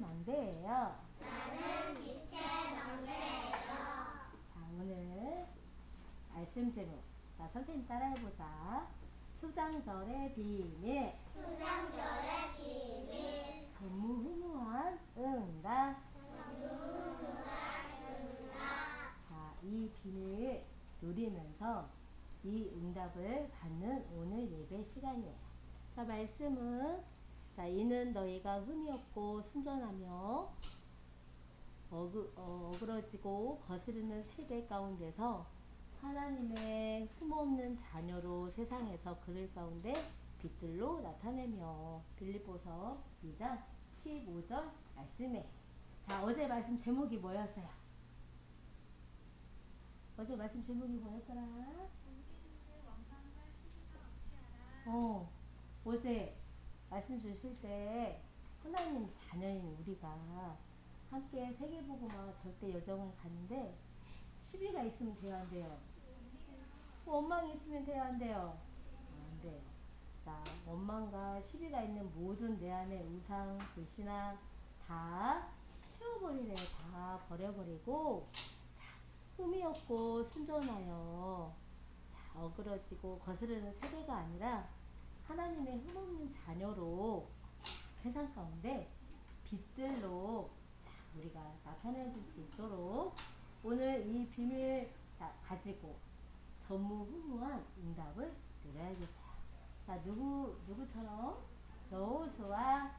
망대예요. 나는 빛의 망대예요. 자, 오늘 말씀 제목. 자, 선생님 따라해보자. 수장절의 비밀. 수장절의 비밀. 전무후무한 응답. 전무후무한 응답. 자, 이 비밀 누리면서 이 응답을 받는 오늘 예배 시간이에요. 자, 말씀은 자, 이는 너희가 흠이 없고 순전하며 어그러지고 거스르는 세대 가운데서 하나님의 흠없는 자녀로 세상에서 그들 가운데 빛들로 나타내며. 빌립보서 2장 15절 말씀에. 자, 어제 말씀 제목이 뭐였어요? 어제 말씀 제목이 뭐였더라? 어제 말씀 주실 때 하나님 자녀인 우리가 함께 세계복음화 절대 여정을 가는데 시비가 있으면 돼요, 안 돼요? 원망이 있으면 돼요, 안 돼요? 안 돼요. 자, 원망과 시비가 있는 모든 내 안의 우상, 불신앙 다 치워버리래. 다 버려버리고 자, 흠이 없고 순전하여 자, 어그러지고 거스르는 세대가 아니라 하나님의 흠없는 자녀로 세상 가운데 빛들로 자, 우리가 나타내줄 수 있도록 오늘 이 비밀 자, 가지고 전무후무한 응답을 누려야겠어요. 자, 누구처럼? 여호수아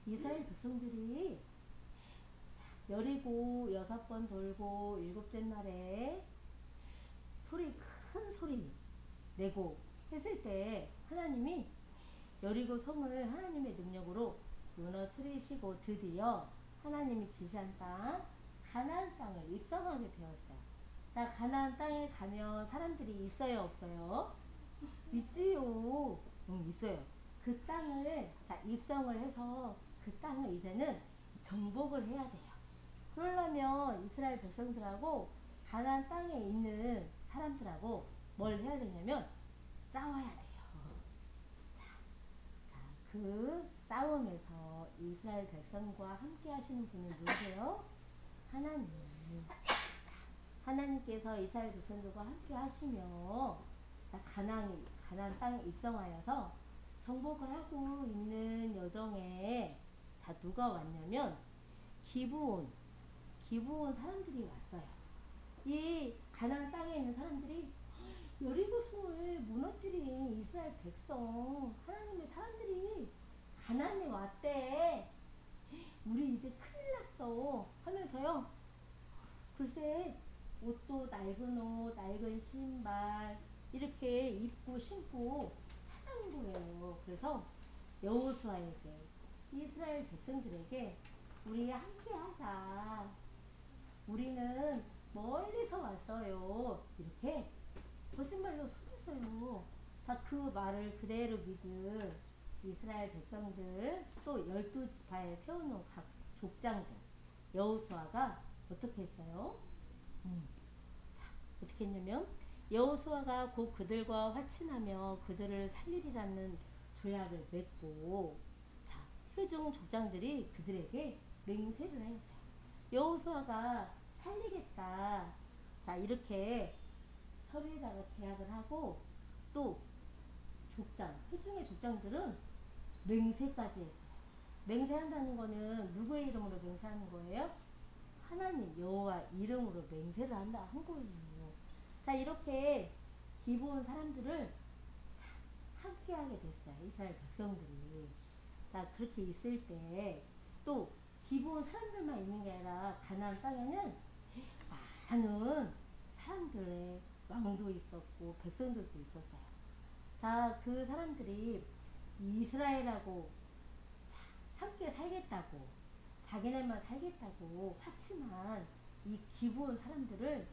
이스라엘 백성들이 여리고 6번 돌고 7째 날에 큰 소리 내고 했을 때 하나님이 여리고 성을 하나님의 능력으로 무너뜨리시고 드디어 하나님이 지시한 땅 가나안 땅을 입성하게 되었어요. 자, 가나안 땅에 가면 사람들이 있어요, 없어요? 있지요. 있어요. 그 땅을 자, 입성을 해서 그 땅을 이제는 정복을 해야 돼요. 그러려면 이스라엘 백성들하고 가나안 땅에 있는 사람들하고 뭘 해야 되냐면 싸워야 돼요. 자, 그 싸움에서 이스라엘 백성과 함께 하시는 분은 누구세요? 하나님. 자, 하나님께서 이스라엘 백성들과 함께 하시며 자, 가나안 땅에 입성하여서 정복을 하고 있는 여정에 자, 누가 왔냐면 기브온 사람들이 왔어요. 이 가나안 땅에 있는 사람들이 여리고 성을 무너뜨린 이스라엘 백성 하나님의 사람들이 가나안에 왔대. 우리 이제 큰일 났어 하면서요. 글쎄 옷도 낡은 옷, 낡은 신발 이렇게 입고 신고 찾아온 거예요. 그래서 여호수아에게 이스라엘 백성들에게 우리 함께 하자. 우리는 멀리서 왔어요. 이렇게 거짓말로 속였어요. 다 그 말을 그대로 믿은 이스라엘 백성들 또 12지파에 세워놓은 각 족장들 여호수아가 어떻게 했어요? 자, 어떻게 했냐면 여호수아가 곧 그들과 화친하며 그들을 살리리라는 조약을 맺고 자, 회중 족장들이 그들에게 맹세를 하였어요. 여호수아가 살리겠다. 자, 이렇게 서로에다가 계약을 하고 또 회중의 족장들은 맹세까지 했어요. 맹세한다는 거는 누구의 이름으로 맹세하는 거예요? 하나님 여호와 이름으로 맹세를 한다 한 거예요. 자, 이렇게 기브온 사람들을 함께 하게 됐어요. 이스라엘 백성들이. 자, 그렇게 있을 때 또 기브온 사람들만 있는 게 아니라 가나안 땅에는 많은 사람들의 왕도 있었고 백성들도 있었어요. 자, 그 사람들이 이스라엘하고 함께 살겠다고 자기네만 살겠다고 화친한 이 기브온 사람들을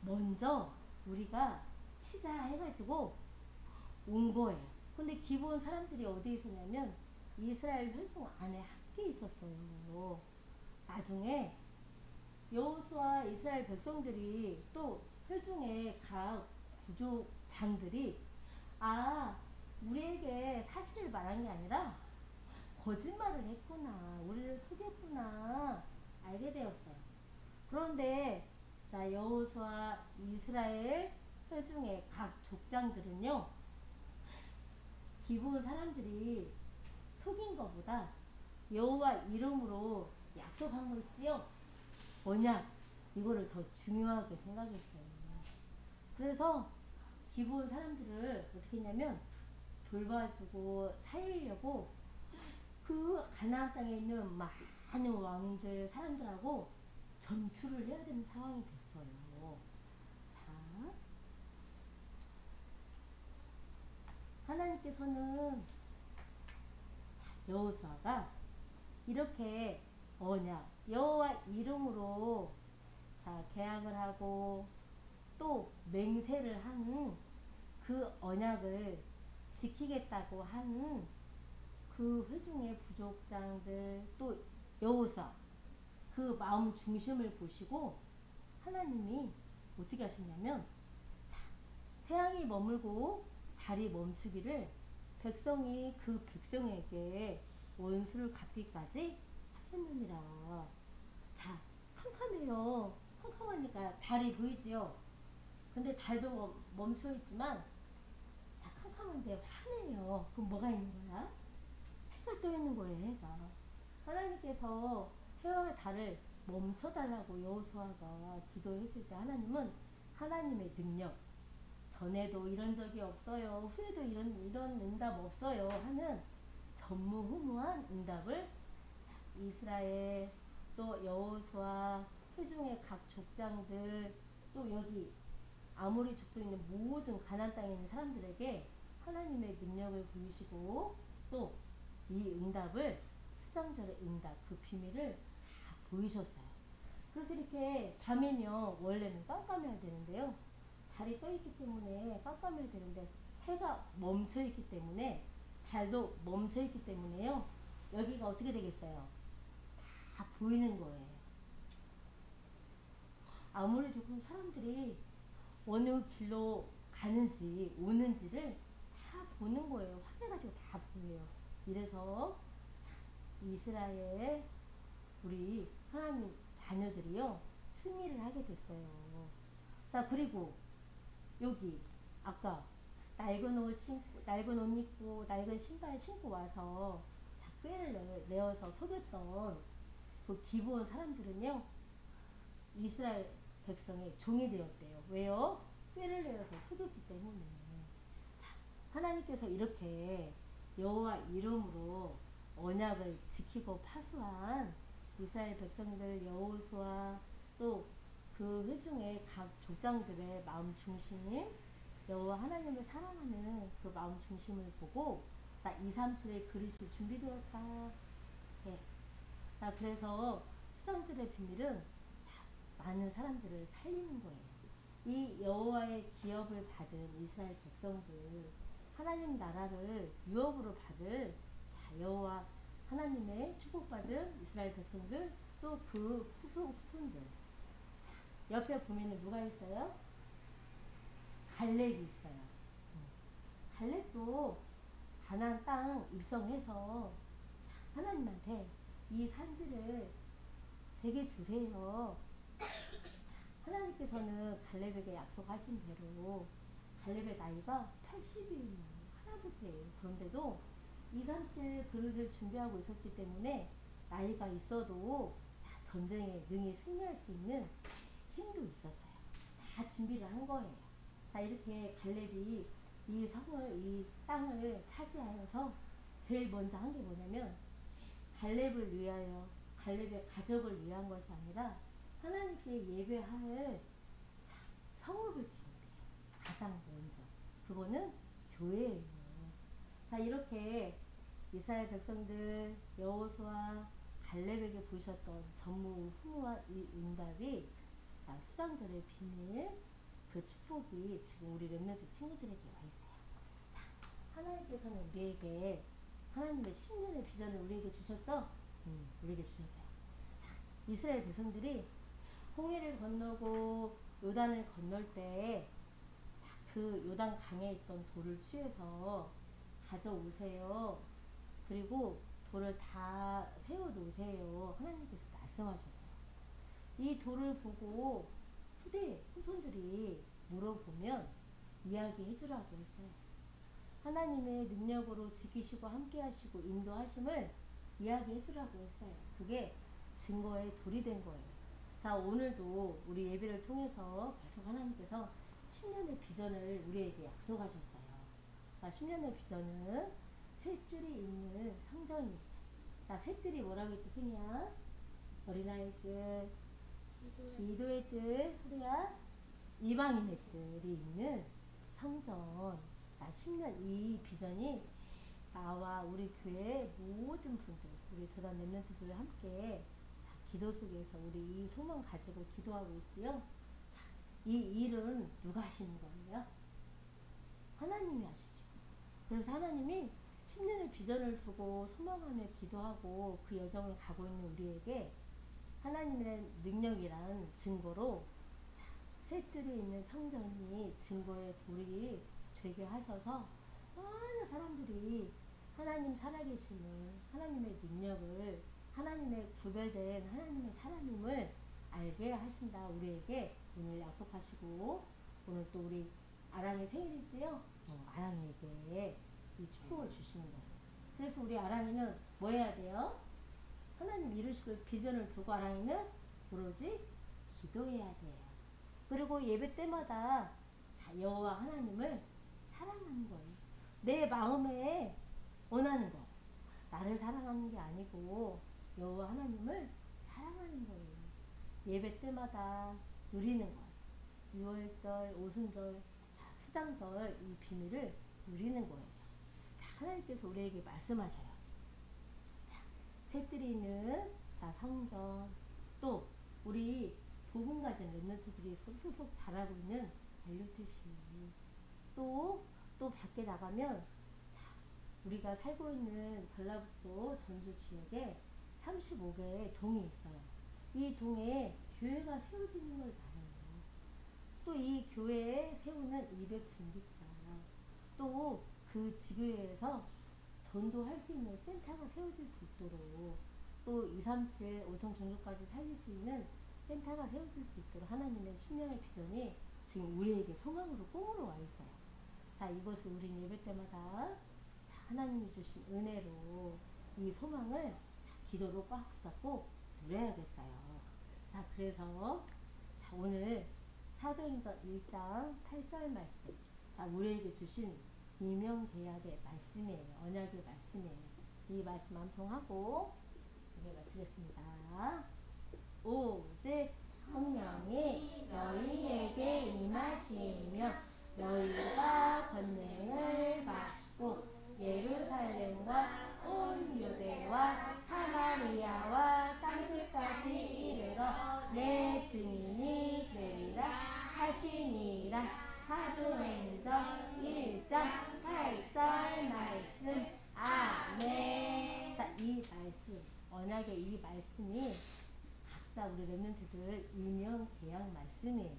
먼저 우리가 치자 해가지고 온 거예요. 근데 기브온 사람들이 어디에 있었냐면 이스라엘 회중 안에 함께 있었어요. 나중에 여호수아 이스라엘 백성들이 또 회중의 각 부족장들이 우리에게 사실을 말한 게 아니라 거짓말을 했구나. 우리를 속였구나. 알게 되었어요. 그런데 자, 여호수아 이스라엘 회중의 각 족장들은요, 기브온 사람들이 속인 것보다 여호와 이름으로 약속한 거 있지요? 언약, 이거를 더 중요하게 생각했어요. 그래서 기브온 사람들을 어떻게 했냐면 돌봐주고 살리려고 그 가나안 땅에 있는 많은 왕들 사람들하고 전투를 해야 되는 상황이 됐어요. 자, 하나님께서는 여호수아가 이렇게 언약, 여호와 이름으로 자 계약을 하고 또 맹세를 한 그 언약을 지키겠다고 한 그 회중의 부족장들 또 여호수아 그 마음 중심을 보시고 하나님이 어떻게 하셨냐면 자, 태양이 머물고 달이 멈추기를 백성이 그 백성에게 원수를 갚기까지 하였느니라. 자, 캄캄해요. 캄캄하니까 달이 보이지요. 근데 달도 멈춰 있지만 자, 캄캄한데 환해요. 그럼 뭐가 있는 거야? 해가 떠 있는 거예요. 해가. 하나님께서 해와 달을 멈춰달라고 여호수아가 기도했을 때 하나님은 하나님의 능력, 전에도 이런 적이 없어요, 후에도 이런 응답 없어요 하는 전무후무한 응답을 이스라엘 또 여호수아 회중의 각 족장들 또 여기 아모리 족속에 있는 모든 가나안 땅에 있는 사람들에게 하나님의 능력을 보이시고 또 이 응답을 수장절의 응답 그 비밀을 다 보이셨어요. 그래서 이렇게 밤에는 원래는 깜깜해야 되는데요. 달이 떠 있기 때문에 깜깜해야 되는데 해가 멈춰 있기 때문에 달도 멈춰 있기 때문에요. 여기가 어떻게 되겠어요? 다 보이는 거예요. 아무리 조금 사람들이 어느 길로 가는지 오는지를 다 보는 거예요. 확인해가지고 다 보여요. 이래서 이스라엘 우리 하나님 자녀들이요 승리를 하게 됐어요. 자, 그리고 여기 아까 낡은 옷 입고 낡은 신발 신고 와서 자, 꾀를 내어서 속였던 그 기브온 사람들은요 이스라엘 백성의 종이 되었대요. 왜요? 꾀를 내어서 속였기 때문에. 자, 하나님께서 이렇게 여호와 이름으로 언약을 지키고 파수한 이스라엘 백성들 여호수아 또 그 회중의 각 족장들의 마음 중심 여호와 하나님을 사랑하는 그 마음 중심을 보고 자 237의 그릇이 준비되었다. 네. 자 그래서 수장들의 비밀은 자, 많은 사람들을 살리는 거예요. 이 여호와의 기업을 받은 이스라엘 백성들 하나님 나라를 유업으로 받을 자 여호와 하나님의 축복받은 이스라엘 백성들 또 그 후손들 자, 옆에 보면은 누가 있어요? 갈렙이 있어요. 갈렙도 가나안 땅 입성해서 하나님한테 이 산지를 제게 주세요. 하나님께서는 갈렙에게 약속하신 대로 갈렙의 나이가 80이에요. 할아버지예요. 그런데도 237 그릇을 준비하고 있었기 때문에 나이가 있어도 자, 전쟁에 능히 승리할 수 있는 힘도 있었어요. 다 준비를 한 거예요. 자 이렇게 갈렙이 이 성을 이 땅을 차지하여서 제일 먼저 한 게 뭐냐면 갈렙을 위하여 갈렙의 가족을 위한 것이 아니라 하나님께 예배할 자, 성읍을 지은대요. 가장 먼저 그거는 교회예요. 자 이렇게 이스라엘 백성들 여호수아 갈렙에게 보이셨던 전무후무한 이 응답이 자 수장절의 비밀 그 축복이 지금 우리 렘넌트 친구들에게 와 있어요. 자 하나님께서는 우리에게 하나님의 10년의 비전을 우리에게 주셨죠? 우리에게 주셨어요. 자 이스라엘 백성들이 홍해를 건너고 요단을 건널 때 그 요단 강에 있던 돌을 취해서 가져오세요. 그리고 돌을 다 세워 놓으세요. 하나님께서 말씀하셨어요. 이 돌을 보고 후손들이 물어보면 이야기해 주라고 했어요. 하나님의 능력으로 지키시고 함께 하시고 인도하심을 이야기해 주라고 했어요. 그게 증거의 돌이 된 거예요. 자, 오늘도 우리 예배를 통해서 계속 하나님께서 10년의 비전을 우리에게 약속하셨어요. 자, 10년의 비전은 셋들이 있는 성전입니다. 자, 셋들이 뭐라고 했지, 승희야? 어린아이 들, 기도의 들, 하루야? 이방인의 들이 있는 성전. 자, 10년 이 비전이 나와 우리 교회 모든 분들, 우리 교단 랩런트들 함께 자, 기도 속에서 우리 이 소망 가지고 기도하고 있지요. 자, 이 일은 누가 하시는 거예요? 하나님이 하시죠. 그래서 하나님이 10년의 비전을 두고 소망하며 기도하고 그 여정을 가고 있는 우리에게 하나님의 능력이란 증거로 셋들이 있는 성전이 증거의 돌이 되게 하셔서 많은 사람들이 하나님 살아계심을, 하나님의 능력을, 하나님의 구별된 하나님의 사람임을 알게 하신다. 우리에게 오늘 약속하시고, 오늘 또 우리 아랑이 생일이지요? 아랑이에게 이 축복을 주시는 거예요. 그래서 우리 아랑이는 뭐 해야 돼요? 하나님 이루시고 비전을 두고 아랑이는 오로지 기도해야 돼요. 그리고 예배 때마다 자, 여호와 하나님을 사랑하는 거예요. 내 마음에 원하는 거. 나를 사랑하는 게 아니고 여호와 하나님을 사랑하는 거예요. 예배 때마다 누리는 거예요. 유월절, 오순절, 자, 수장절 이 비밀을 누리는 거예요. 자, 하나님께서 우리에게 말씀하셔요. 자, 셋들이 있는 자, 성전, 또 우리 복음 가진 랩런트들이 쑥쑥 자라고 있는 밸류트시, 또 밖에 나가면 자, 우리가 살고 있는 전라북도 전주 지역에 35개의 동이 있어요. 이 동에 교회가 세워지는 걸 봐요. 또 이 교회에 세우는 200중직자, 또 그 지교회에서 전도할 수 있는 센터가 세워질 수 있도록, 또 237, 5천 종족까지 살릴 수 있는 센터가 세워질 수 있도록 하나님의 10년의 비전이 지금 우리에게 소망으로 꿈으로 와 있어요. 자, 이것을 우리 예배 때마다 자, 하나님이 주신 은혜로 이 소망을 자, 기도로 꽉 붙잡고 누려야겠어요. 자, 그래서 자, 오늘 사도행전 1장 8절 말씀, 자, 우리에게 주신 이명계약의 말씀이에요. 언약의 말씀이에요. 이 말씀 암송하고 예배 마치겠습니다. 오직 성령이 너희에게 임하시며 너희가 권능을 받고 예루살렘과 온 유대와 사마리아와 땅끝까지 이르러 내 증인이 되리라 하시니라. 사도행전 1장 8절 말씀. 아멘. 자, 이 말씀, 언약의 이 말씀이 각자 우리 랩런트들 이명 계약 말씀이에요.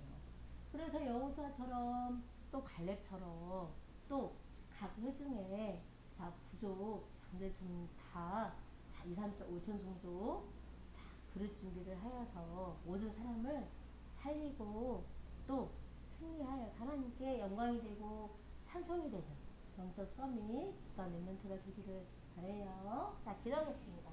그래서 여호수아처럼 또 갈렙처럼 또 각 회중에 자, 부족 장들 좀 다 자, 2, 3, 4, 5천 정도 자, 그릇 준비를 하여서 모든 사람을 살리고 또 승리하여 하나님께 영광이 되고 찬송이 되는 영적 서밋 어떤 랩런트가 되기를 바라요. 자, 기도하겠습니다.